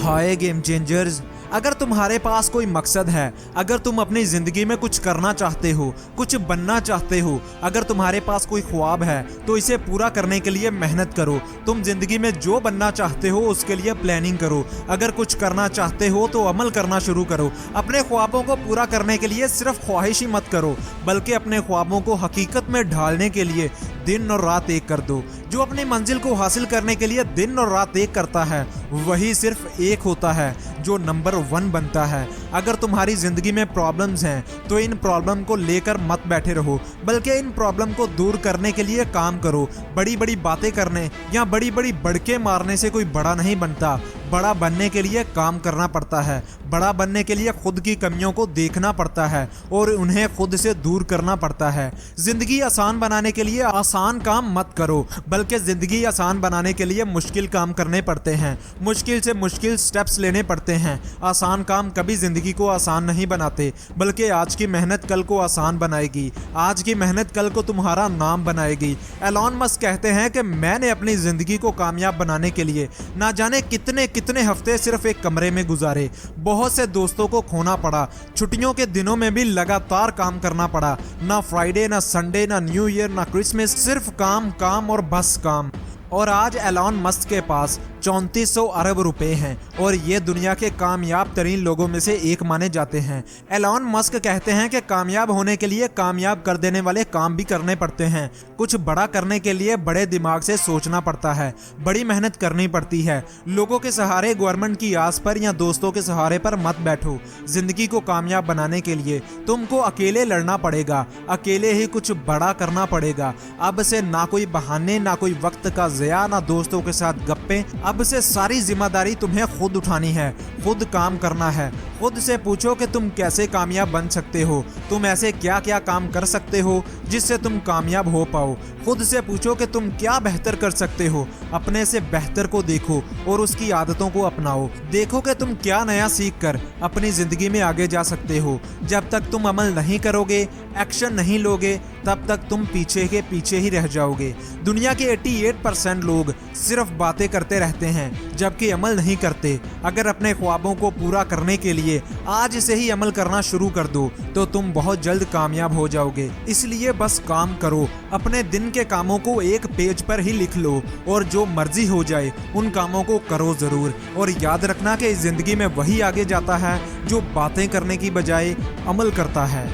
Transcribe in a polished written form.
हाय game changers, अगर तुम्हारे पास कोई मकसद है, अगर तुम अपनी ज़िंदगी में कुछ करना चाहते हो, कुछ बनना चाहते हो, अगर तुम्हारे पास कोई ख्वाब है तो इसे पूरा करने के लिए मेहनत करो। तुम ज़िंदगी में जो बनना चाहते हो उसके लिए प्लानिंग करो। अगर कुछ करना चाहते हो तो अमल करना शुरू करो। अपने ख्वाबों को पूरा करने के लिए सिर्फ ख्वाहिश ही मत करो, बल्कि अपने ख्वाबों को हकीकत में ढालने के लिए दिन और रात एक कर दो। जो अपनी मंजिल को हासिल करने के लिए दिन और रात एक करता है वही सिर्फ एक होता है जो नंबर 1 बनता है। अगर तुम्हारी जिंदगी में प्रॉब्लम्स हैं तो इन प्रॉब्लम को लेकर मत बैठे रहो, बल्कि इन प्रॉब्लम को दूर करने के लिए काम करो। बड़ी बड़ी बातें करने या बड़ी बड़ी बड़के मारने से कोई बड़ा नहीं बनता। बड़ा बनने के लिए काम करना पड़ता है। बड़ा बनने के लिए खुद की कमियों को देखना पड़ता है और उन्हें खुद से दूर करना पड़ता है। जिंदगी आसान बनाने के लिए आसान काम मत करो, बल्कि जिंदगी आसान बनाने के लिए मुश्किल काम करने पड़ते हैं। मुश्किल से मुश्किल स्टेप्स लेने पड़ते हैं। आसान काम कभी जिंदगी को आसान नहीं बनाते, बल्कि आज की मेहनत कल को आसान बनाएगी। आज की मेहनत कल को तुम्हारा नाम बनाएगी। एलॉन मस्क कहते हैं कि मैंने अपनी जिंदगी को कामयाब बनाने के लिए ना जाने कितने हफ्ते सिर्फ एक कमरे में गुजारे। बहुत से दोस्तों को खोना पड़ा। छुट्टियों के दिनों में भी लगातार काम करना पड़ा। ना फ्राइडे, ना संडे, ना न्यू ईयर, ना क्रिसमस, सिर्फ काम काम और बस काम। और आज एलॉन मस्क के पास 3400 अरब रुपए हैं और ये दुनिया के कामयाब तरीन लोगों में से एक माने जाते हैं। एलॉन मस्क कहते हैं कि कामयाब होने के लिए कामयाब कर देने वाले काम भी करने पड़ते हैं। कुछ बड़ा करने के लिए बड़े दिमाग से सोचना पड़ता है, बड़ी मेहनत करनी पड़ती है। लोगों के सहारे, गवर्नमेंट की आस पर या दोस्तों के सहारे पर मत बैठो। जिंदगी को कामयाब बनाने के लिए तुमको अकेले लड़ना पड़ेगा, अकेले ही कुछ बड़ा करना पड़ेगा। अब से ना कोई बहाने, ना कोई वक्त का ज़िया, ना दोस्तों के साथ गप्पे। अब से सारी जिम्मेदारी तुम्हें खुद उठानी है, खुद काम करना है। खुद से पूछो कि तुम कैसे कामयाब बन सकते हो, तुम ऐसे क्या क्या काम कर सकते हो जिससे तुम कामयाब हो पाओ। खुद से पूछो कि तुम क्या बेहतर कर सकते हो। अपने से बेहतर को देखो और उसकी आदतों को अपनाओ। देखो कि तुम क्या नया सीख कर अपनी जिंदगी में आगे जा सकते हो। जब तक तुम अमल नहीं करोगे, एक्शन नहीं लोगे, तब तक तुम पीछे के पीछे ही रह जाओगे। दुनिया के 88% लोग सिर्फ बातें करते रहते हैं जबकि अमल नहीं करते। अगर अपने ख्वाबों को पूरा करने के लिए आज से ही अमल करना शुरू कर दो तो तुम बहुत जल्द कामयाब हो जाओगे। इसलिए बस काम करो। अपने दिन के कामों को एक पेज पर ही लिख लो और जो मर्जी हो जाए उन कामों को करो ज़रूर। और याद रखना कि इस जिंदगी में वही आगे जाता है जो बातें करने की बजाय अमल करता है।